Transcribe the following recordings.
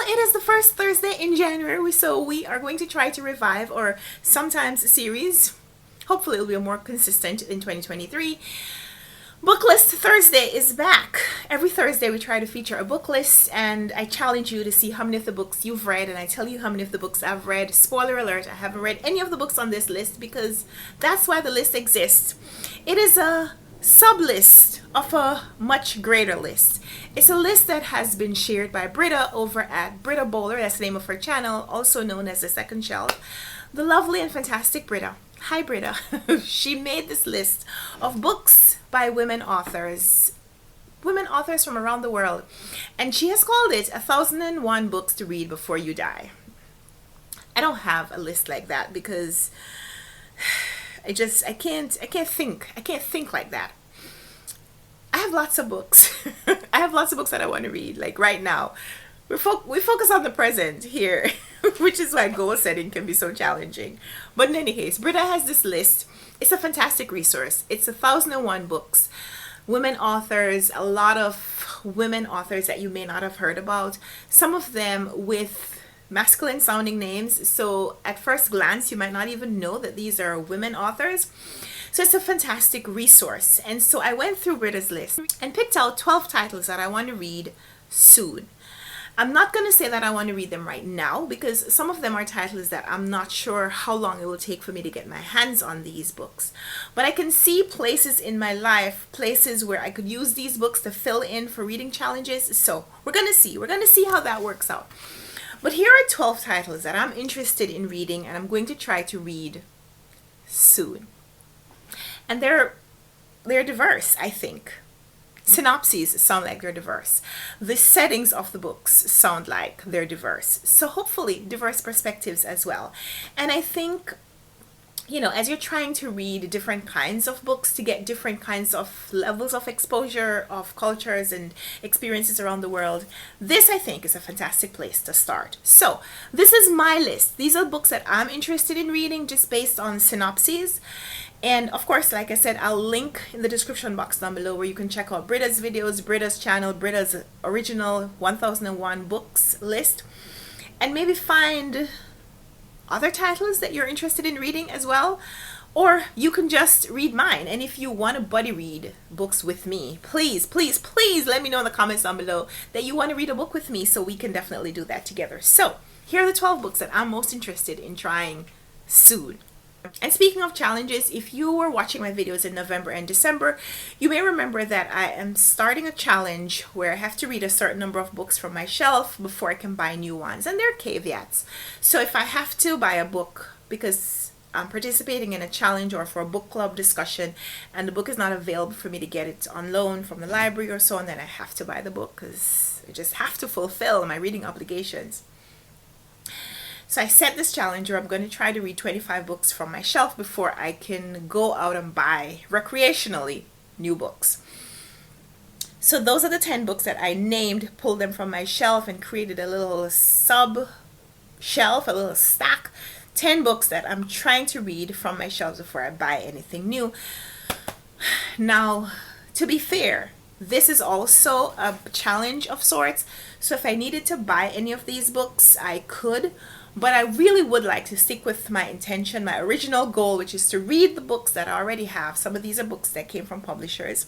it is the first Thursday in January, so we are going to try to revive or sometimes series. Hopefully it'll be more consistent in 2023. Booklist Thursday is back. Every Thursday we try to feature a book list, and I challenge you to see how many of the books you've read, and I tell you how many of the books I've read. Spoiler alert, I haven't read any of the books on this list because that's why the list exists. It is a sub-list of a much greater list. It's a list that has been shared by Britta over at Britta Bowler, that's the name of her channel, also known as The Second Shelf. The lovely and fantastic Britta. Hi Britta. She made this list of books by women authors from around the world, and she has called it 1001 books to read before you die. I don't have a list like that because I can't think like that. I have lots of books. I have lots of books that I want to read. Like right now, we focus on the present here, which is why goal setting can be so challenging. But in any case, Britta has this list. It's a fantastic resource. It's 1001 books. Women authors, a lot of women authors that you may not have heard about. Some of them with masculine sounding names. So at first glance, you might not even know that these are women authors. So it's a fantastic resource. And so I went through Britta's list and picked out 12 titles that I want to read soon. I'm not going to say that I want to read them right now because some of them are titles that I'm not sure how long it will take for me to get my hands on these books. But I can see places in my life, places where I could use these books to fill in for reading challenges. So we're going to see. We're going to see how that works out. But here are 12 titles that I'm interested in reading and I'm going to try to read soon. And they're diverse, I think. Synopses sound like they're diverse. The settings of the books sound like they're diverse. So hopefully diverse perspectives as well. And I think, you know, as you're trying to read different kinds of books to get different kinds of levels of exposure of cultures and experiences around the world, this I think is a fantastic place to start. So this is my list. These are books that I'm interested in reading just based on synopses. And of course, like I said, I'll link in the description box down below where you can check out Britta's videos, Britta's channel, Britta's original 1001 books list, and maybe find other titles that you're interested in reading as well. Or you can just read mine. And if you want to buddy read books with me, please, please, please let me know in the comments down below that you want to read a book with me so we can definitely do that together. So here are the 12 books that I'm most interested in trying soon. And speaking of challenges, if you were watching my videos in November and December, you may remember that I am starting a challenge where I have to read a certain number of books from my shelf before I can buy new ones. And there are caveats. So if I have to buy a book because I'm participating in a challenge or for a book club discussion and the book is not available for me to get it on loan from the library or so on, then I have to buy the book because I just have to fulfill my reading obligations. So I set this challenge where I'm going to try to read 25 books from my shelf before I can go out and buy recreationally new books. So those are the 10 books that I named, pulled them from my shelf and created a little sub-shelf, a little stack. 10 books that I'm trying to read from my shelves before I buy anything new. Now, to be fair, this is also a challenge of sorts. So if I needed to buy any of these books, I could. But I really would like to stick with my intention, my original goal, which is to read the books that I already have. Some of these are books that came from publishers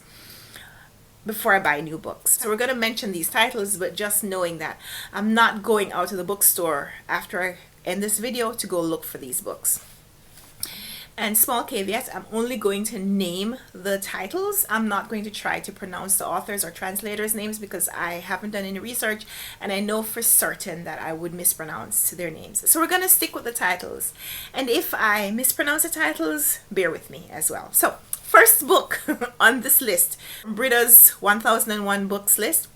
before I buy new books. So we're going to mention these titles, but just knowing that I'm not going out to the bookstore after I end this video to go look for these books. And small caveats, I'm only going to name the titles. I'm not going to try to pronounce the authors or translators' names because I haven't done any research and I know for certain that I would mispronounce their names. So we're going to stick with the titles. And if I mispronounce the titles, bear with me as well. So first book on this list, Britta's 1001 books list.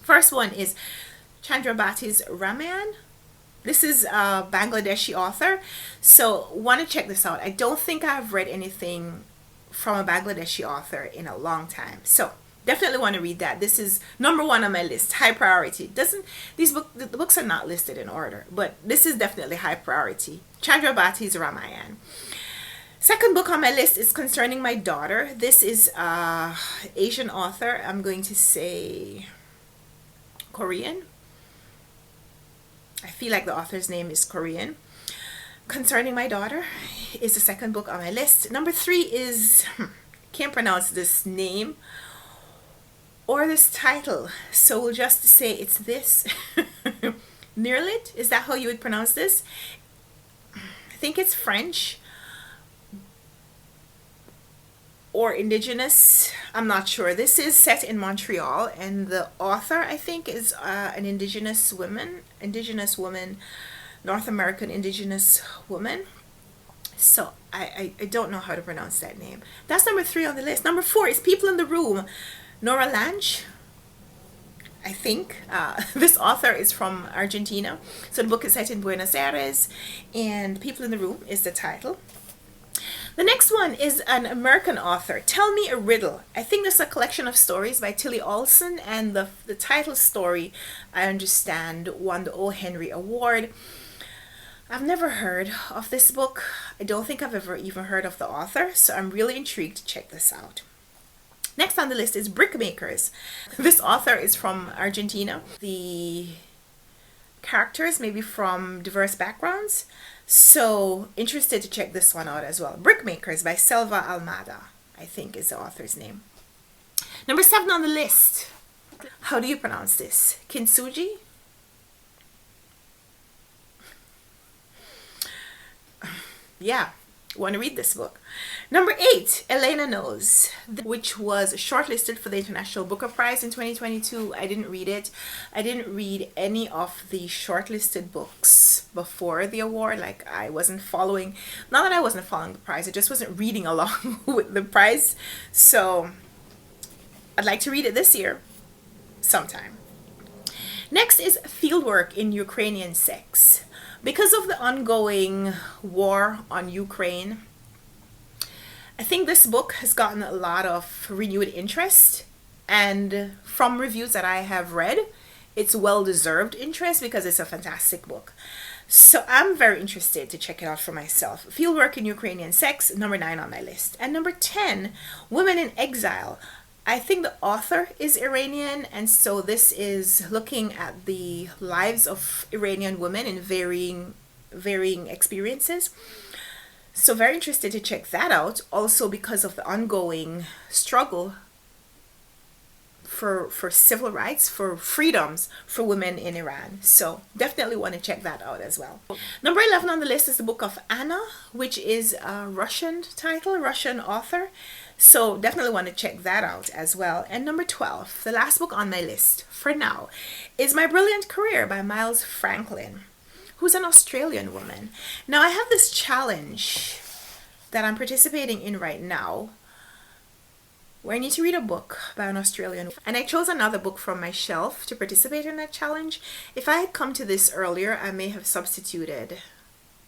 First one is Chandrabathi's Ramayan. This is a Bangladeshi author, so want to check this out. I don't think I've read anything from a Bangladeshi author in a long time, so definitely want to read that. This is number 1 on my list, high priority. The books are not listed in order, but this is definitely high priority. Chandrabathi's Ramayan. Second book on my list is concerning my daughter. This is Asian author. I'm going to say Korean. I feel like the author's name is Korean. Concerning My Daughter is the second book on my list. Number 3 is, can't pronounce this name or this title, so we'll just say it's this. Nirliit, is that how you would pronounce this? I think it's French or indigenous, I'm not sure. This is set in Montreal, and the author, I think, is an indigenous woman, North American indigenous woman. So I don't know how to pronounce that name. That's number 3 on the list. Number 4 is People in the Room, Norah Lange, I think. This author is from Argentina, so the book is set in Buenos Aires, and People in the Room is the title. The next one is an American author, Tell Me a Riddle. I think this is a collection of stories by Tillie Olson, and the title story, I understand, won the O. Henry Award. I've never heard of this book. I don't think I've ever even heard of the author, so I'm really intrigued to check this out. Next on the list is Brickmakers. This author is from Argentina. The characters may be from diverse backgrounds, so interested to check this one out as well. Brickmakers by Selva Almada, I think is the author's name. Number 7 on the list. How do you pronounce this? Kintsugi? Yeah, want to read this book. Number 8, Elena Knows, which was shortlisted for the International Booker Prize in 2022. I didn't read it. I didn't read any of the shortlisted books before the award. Like, I wasn't following, not that I wasn't following the prize, I just wasn't reading along with the prize. So I'd like to read it this year sometime. Next is Fieldwork in Ukrainian Sex. Because of the ongoing war on Ukraine, I think this book has gotten a lot of renewed interest, and from reviews that I have read, it's well-deserved interest because it's a fantastic book. So I'm very interested to check it out for myself. Fieldwork in Ukrainian Sex, number 9 on my list. And number 10, Women in Exile. I think the author is Iranian, and so this is looking at the lives of Iranian women in varying experiences. So very interested to check that out, also because of the ongoing struggle for civil rights, for freedoms for women in Iran. So definitely want to check that out as well. Number 11 on the list is the book of Anna, which is a Russian title, Russian author. So definitely want to check that out as well. And number 12, the last book on my list for now, is My Brilliant Career by Miles Franklin, who's an Australian woman. Now I have this challenge that I'm participating in right now, where I need to read a book by an Australian woman. And I chose another book from my shelf to participate in that challenge. If I had come to this earlier, I may have substituted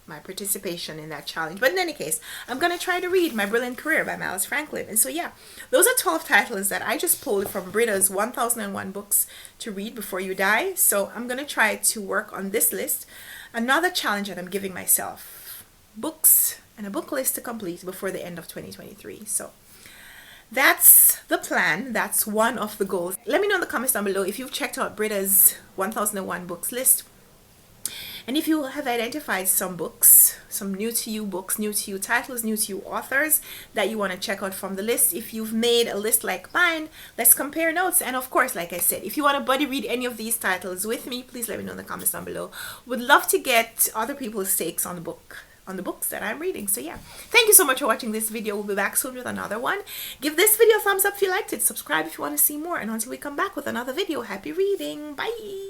my participation in that challenge. But in any case, I'm going to try to read My Brilliant Career by Miles Franklin. And so yeah, those are 12 titles that I just pulled from Britta's 1001 books to read before you die. So I'm going to try to work on this list. Another challenge that I'm giving myself, books and a book list to complete before the end of 2023. So that's the plan. That's one of the goals. Let me know in the comments down below if you've checked out Britta's 1001 books list. And if you have identified some books, some new to you books, new to you titles, new to you authors that you want to check out from the list. If you've made a list like mine, let's compare notes. And of course, like I said, if you want to buddy read any of these titles with me, please let me know in the comments down below. Would love to get other people's takes on the books that I'm reading. So yeah, thank you so much for watching this video. We'll be back soon with another one. Give this video a thumbs up if you liked it. Subscribe if you want to see more. And until we come back with another video, happy reading. Bye.